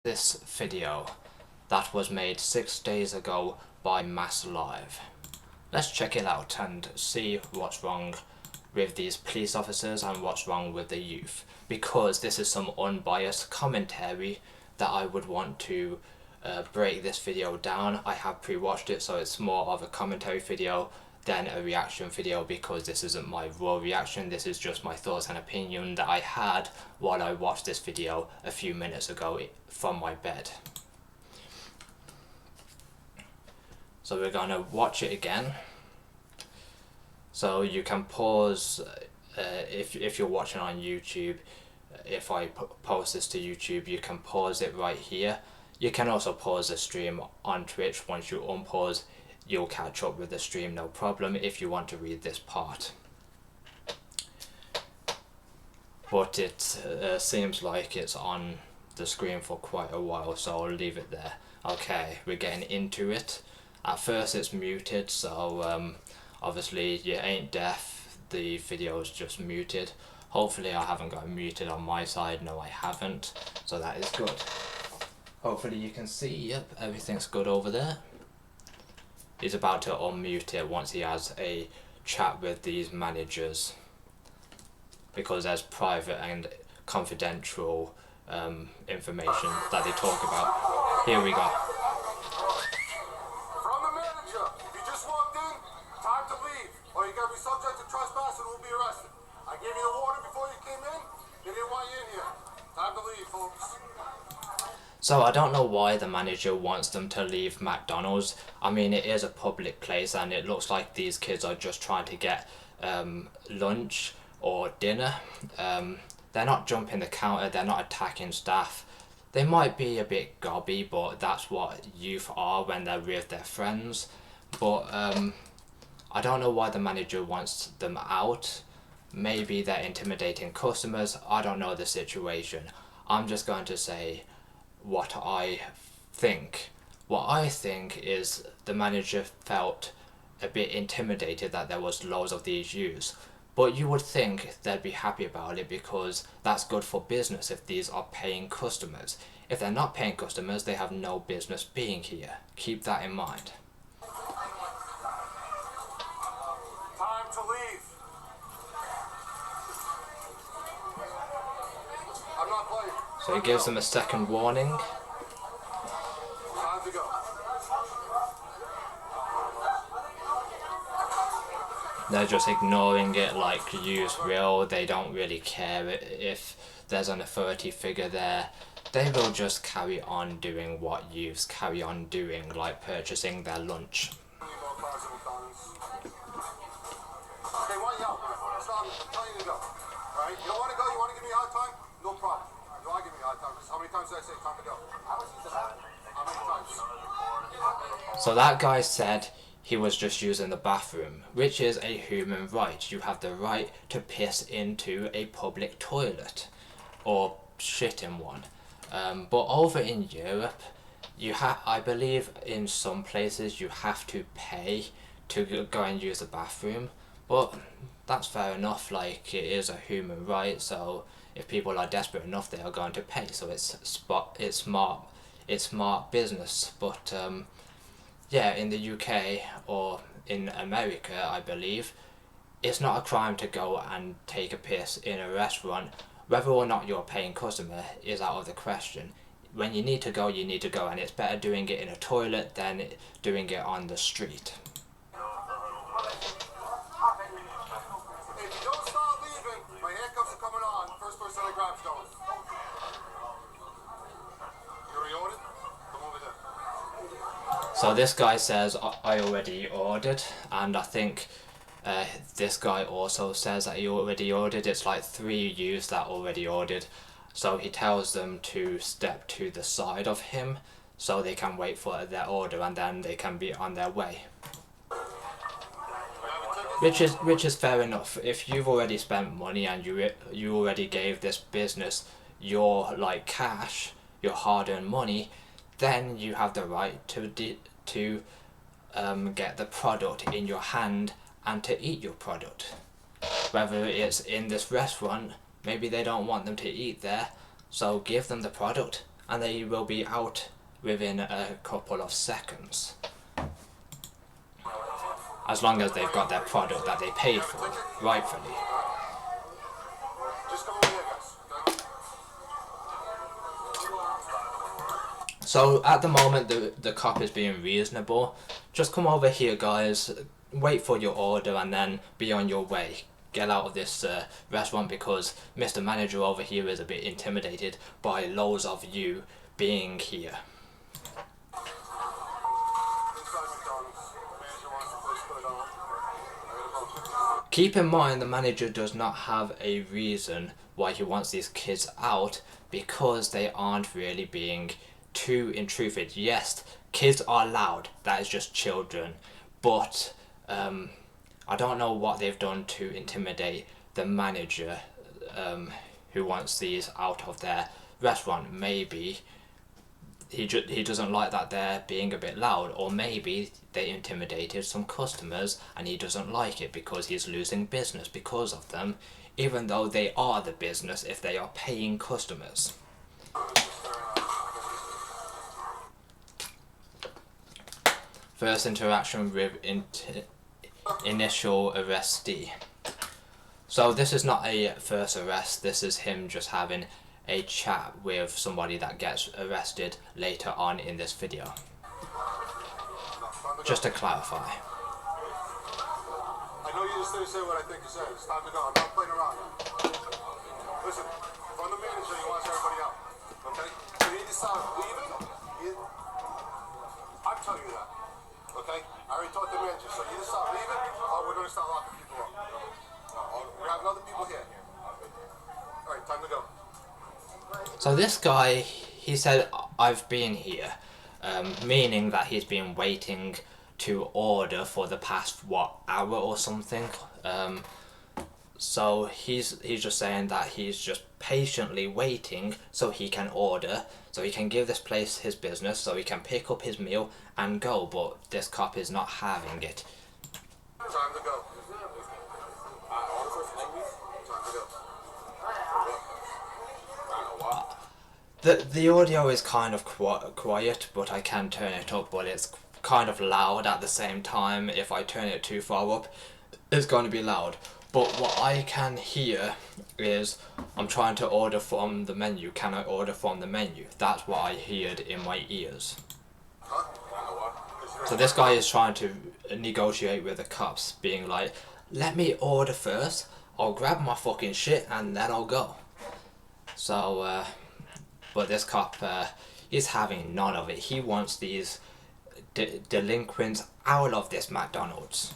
This video that was made 6 days ago by Mass Live. Let's check it out and see what's wrong with these police officers and what's wrong with the youth, because this is some unbiased commentary that I would want to break this video down. I have pre-watched it, so it's more of a commentary video than a reaction video, because this isn't my raw reaction. This is just my thoughts and opinion that I had while I watched this video a few minutes ago from my bed. So we're gonna watch it again. So you can pause if you're watching on YouTube. If I post this to YouTube, you can pause it right here. You can also pause the stream on Twitch. Once you unpause, you'll catch up with the stream, no problem, if you want to read this part. But it seems like it's on the screen for quite a while, so I'll leave it there. Okay, we're getting into it. At first it's muted, so obviously you ain't deaf, the video is just muted. Hopefully I haven't got muted on my side. No, I haven't, so that is good. Hopefully you can see, yep, everything's good over there. He's about to unmute it once he has a chat with these managers, because there's private and confidential information that they talk about. Here we go. From the manager, you just walked in, time to leave, or you're going to be subject to trespassing and will be arrested. I gave you the warning before you came in. They didn't want you in here. Time to leave, folks. So I don't know why the manager wants them to leave McDonald's. I mean, it is a public place and it looks like these kids are just trying to get lunch or dinner. They're not jumping the counter, they're not attacking staff. They might be a bit gobby, but that's what youth are when they're with their friends. But I don't know why the manager wants them out. Maybe they're intimidating customers. I don't know the situation. I'm just going to say what I think. What I think is the manager felt a bit intimidated that there was loads of these youths. But you would think they'd be happy about it, because that's good for business if these are paying customers. If they're not paying customers, they have no business being here. Keep that in mind. Time to leave. I'm not playing. So he gives them a second warning. Time to go. They're just ignoring it like youth will. They don't really care if there's an authority figure there. They will just carry on doing what youths carry on doing, like purchasing their lunch. Okay, why you out? Stop. I'm telling you to go. Alright? You don't want to go? You want to give me a hard time? No problem. You want to give me a hard time? How many times did I say time to go? How many times? So that guy said he was just using the bathroom, which is a human right. You have the right to piss into a public toilet or shit in one. But over in Europe, I believe in some places you have to pay to go and use the bathroom. But that's fair enough, like it is a human right, so if people are desperate enough, they are going to pay. So it's smart business. But yeah, in the UK or in America, I believe, it's not a crime to go and take a piss in a restaurant. Whether or not you're a paying customer is out of the question. When you need to go, you need to go, and it's better doing it in a toilet than doing it on the street. If you don't start leaving, my handcuffs are coming on. First person I grab's going. You already ordered? Come over there. So this guy says, I already ordered, and I think this guy also says that he already ordered. It's like 3 youths that already ordered. So he tells them to step to the side of him so they can wait for their order, and then they can be on their way. Which is fair enough. If you've already spent money and you already gave this business your like cash, your hard-earned money, then you have the right to get the product in your hand and to eat your product. Whether it's in this restaurant, maybe they don't want them to eat there, so give them the product and they will be out within a couple of seconds. As long as they've got their product that they paid for, rightfully. Just come over here, guys. Okay? So at the moment the cop is being reasonable. Just come over here, guys, wait for your order and then be on your way. Get out of this restaurant, because Mr. Manager over here is a bit intimidated by loads of you being here. Keep in mind the manager does not have a reason why he wants these kids out, because they aren't really being too intrusive. Yes, kids are loud, that is just children, but I don't know what they've done to intimidate the manager who wants these out of their restaurant. Maybe he doesn't like that they're being a bit loud, or maybe they intimidated some customers and he doesn't like it because he's losing business because of them, even though they are the business if they are paying customers. First interaction with initial arrestee. So this is not a first arrest, this is him just having a chat with somebody that gets arrested later on in this video. Just to clarify. I know you just didn't say what I think you said. It's time to go. I'm not playing around now. Listen, from the manager, he wants everybody out. Okay? So you need to start leaving. I'm telling you that. Okay? I already talked to the manager. So you need to start leaving, or we're going to start locking people up. We're having other people here. Alright, time to go. So this guy, he said, I've been here, meaning that he's been waiting to order for the past, what, hour or something. So he's just saying that he's just patiently waiting so he can order, so he can give this place his business, so he can pick up his meal and go, but this cop is not having it. Time to go. The audio is kind of quiet, but I can turn it up, but it's kind of loud at the same time. If I turn it too far up, it's going to be loud. But what I can hear is, I'm trying to order from the menu. Can I order from the menu? That's what I heard in my ears. So this guy is trying to negotiate with the cops, being like, let me order first, I'll grab my fucking shit and then I'll go. So, but this cop is having none of it. He wants these delinquents out of this McDonald's.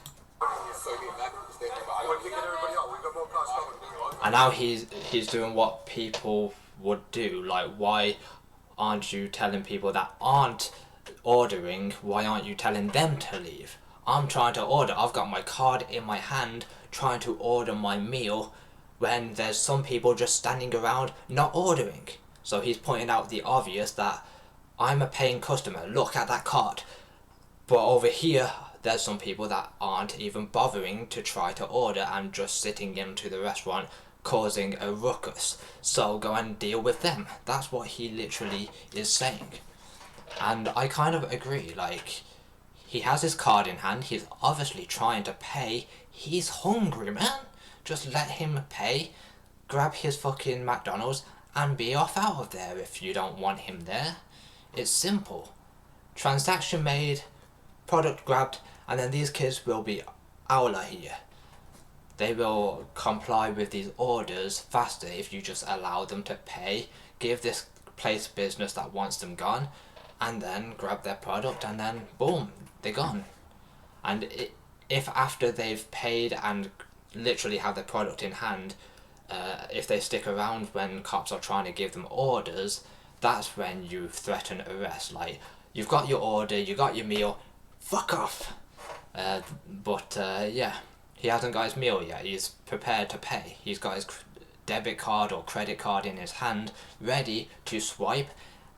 And now he's doing what people would do. Like, why aren't you telling people that aren't ordering, why aren't you telling them to leave? I'm trying to order. I've got my card in my hand trying to order my meal when there's some people just standing around not ordering. So he's pointing out the obvious, that I'm a paying customer, look at that card. But over here, there's some people that aren't even bothering to try to order and just sitting into the restaurant causing a ruckus. So go and deal with them. That's what he literally is saying. And I kind of agree, like, he has his card in hand, he's obviously trying to pay, he's hungry, man. Just let him pay, grab his fucking McDonald's, and be off out of there if you don't want him there. It's simple. Transaction made, product grabbed, and then these kids will be out of here. They will comply with these orders faster if you just allow them to pay, give this place business that wants them gone, and then grab their product, and then boom, they're gone. And if after they've paid and literally have their product in hand, if they stick around when cops are trying to give them orders, that's when you threaten arrest. Like, you've got your order, you got your meal, fuck off. Yeah, he hasn't got his meal yet, he's prepared to pay. He's got his debit card or credit card in his hand, ready to swipe,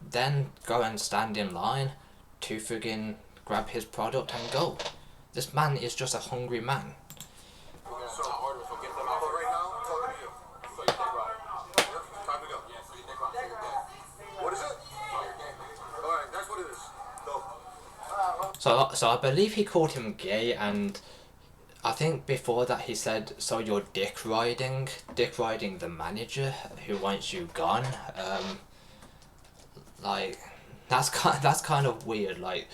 then go and stand in line to friggin' grab his product and go. This man is just a hungry man. What is it? So I believe he called him gay, and I think before that he said, "So you're dick riding the manager who wants you gone." Like, that's kind of weird. Like,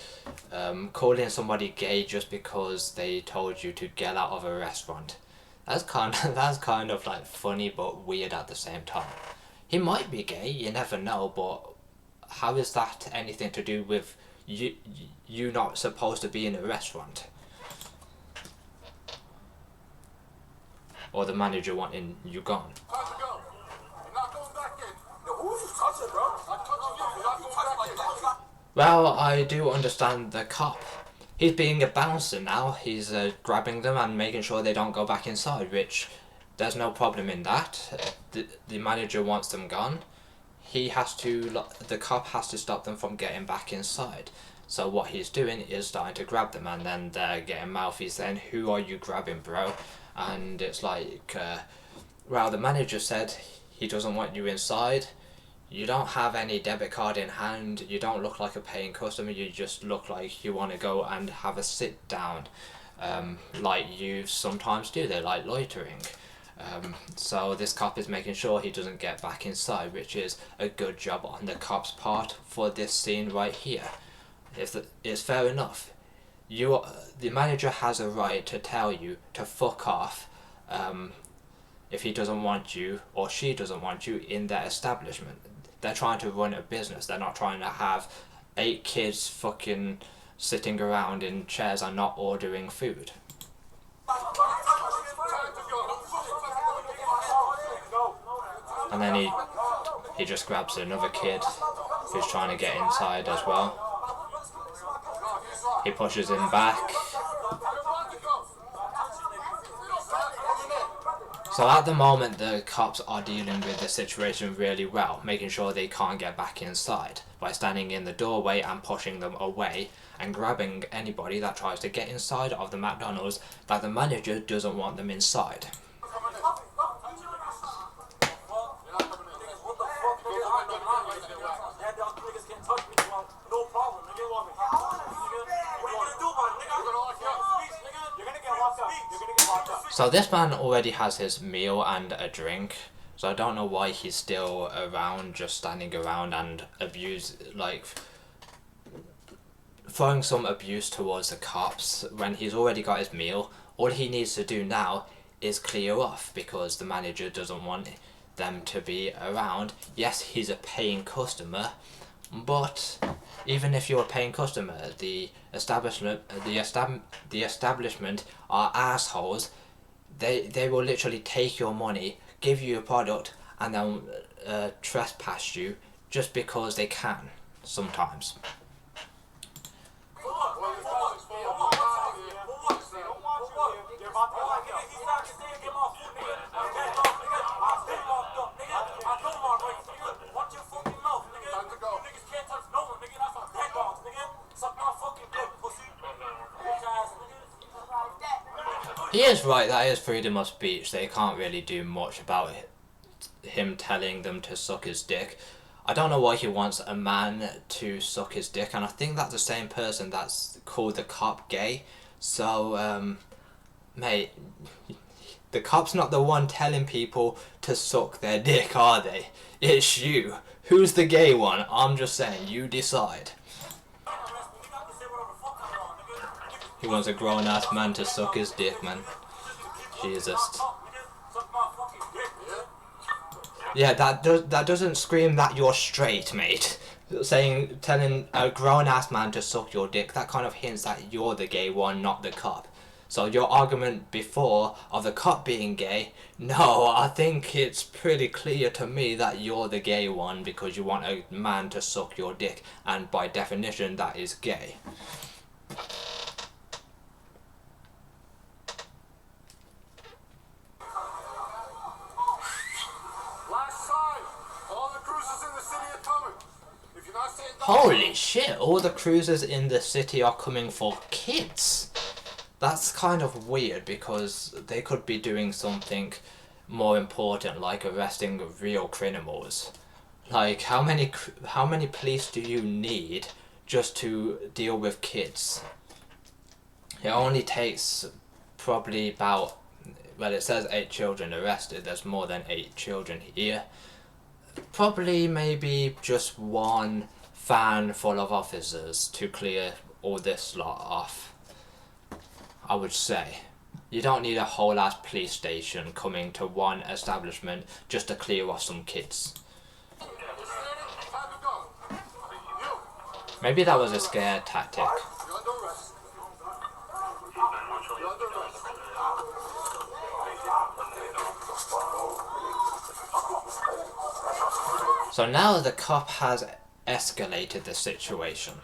calling somebody gay just because they told you to get out of a restaurant. That's kind of like funny but weird at the same time. He might be gay, you never know, but how is that anything to do with you not supposed to be in a restaurant? Or the manager wanting you gone? Time to go. You're not going back in. Yo, who was you touching, bro? I'm touching you. You're not going back in. Well, I do understand the cop. He's being a bouncer now. He's grabbing them and making sure they don't go back inside, which there's no problem in that. The manager wants them gone. The cop has to stop them from getting back inside. So what he's doing is starting to grab them, and then they're getting mouthy saying, "Who are you grabbing, bro?" And it's like, well, the manager said he doesn't want you inside. You don't have any debit card in hand. You don't look like a paying customer. You just look like you want to go and have a sit down, like you sometimes do. They like loitering. So this cop is making sure he doesn't get back inside, which is a good job on the cop's part for this scene right here. It's fair enough. The manager has a right to tell you to fuck off, if he doesn't want you or she doesn't want you in their establishment. They're trying to run a business. They're not trying to have 8 kids fucking sitting around in chairs and not ordering food. And then he just grabs another kid who's trying to get inside as well. He pushes him back. So at the moment the cops are dealing with the situation really well, making sure they can't get back inside by standing in the doorway and pushing them away and grabbing anybody that tries to get inside of the McDonald's that the manager doesn't want them inside. So this man already has his meal and a drink, so I don't know why he's still around, just standing around and throwing some abuse towards the cops when he's already got his meal. All he needs to do now is clear off because the manager doesn't want them to be around. Yes, he's a paying customer, but even if you're a paying customer, the establishment are assholes. They will literally take your money, give you a product, and then trespass you just because they can sometimes. He is right, that is freedom of speech. They can't really do much about him telling them to suck his dick. I don't know why he wants a man to suck his dick, and I think that's the same person that's called the cop gay. So, mate, the cop's not the one telling people to suck their dick, are they? It's you. Who's the gay one? I'm just saying, you decide. He wants a grown-ass man to suck his dick, man. Jesus. Yeah, that doesn't scream that you're straight, mate. Telling a grown-ass man to suck your dick, that kind of hints that you're the gay one, not the cop. So your argument before of the cop being gay, no, I think it's pretty clear to me that you're the gay one because you want a man to suck your dick, and by definition that is gay. Holy shit, all the cruises in the city are coming for kids. That's kind of weird because they could be doing something more important like arresting real criminals. Like, how many police do you need just to deal with kids? It only takes probably about, well, it says 8 children arrested. There's more than 8 children here. Probably maybe just one van full of officers to clear all this lot off, I would say. You don't need a whole ass police station coming to one establishment just to clear off some kids. Maybe that was a scare tactic. You're under arrest. You're under arrest. So now the cop has escalated the situation.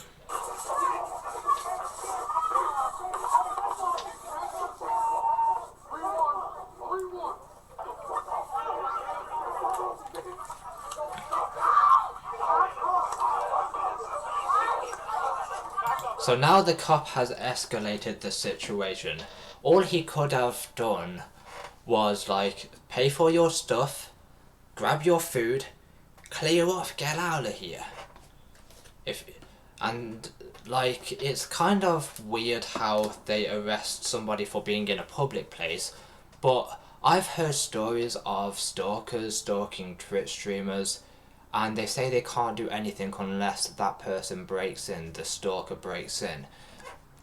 So now the cop has escalated the situation. All he could have done was like pay for your stuff, grab your food, clear off, get out of here. And like it's kind of weird how they arrest somebody for being in a public place, but I've heard stories of stalkers stalking Twitch streamers, and they say they can't do anything unless that person breaks in, the stalker breaks in.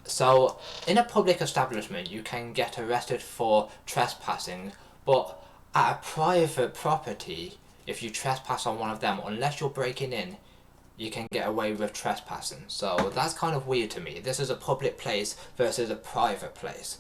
So, in a public establishment, you can get arrested for trespassing, but at a private property, if you trespass on one of them, unless you're breaking in, you can get away with trespassing. So, that's kind of weird to me. This is a public place versus a private place.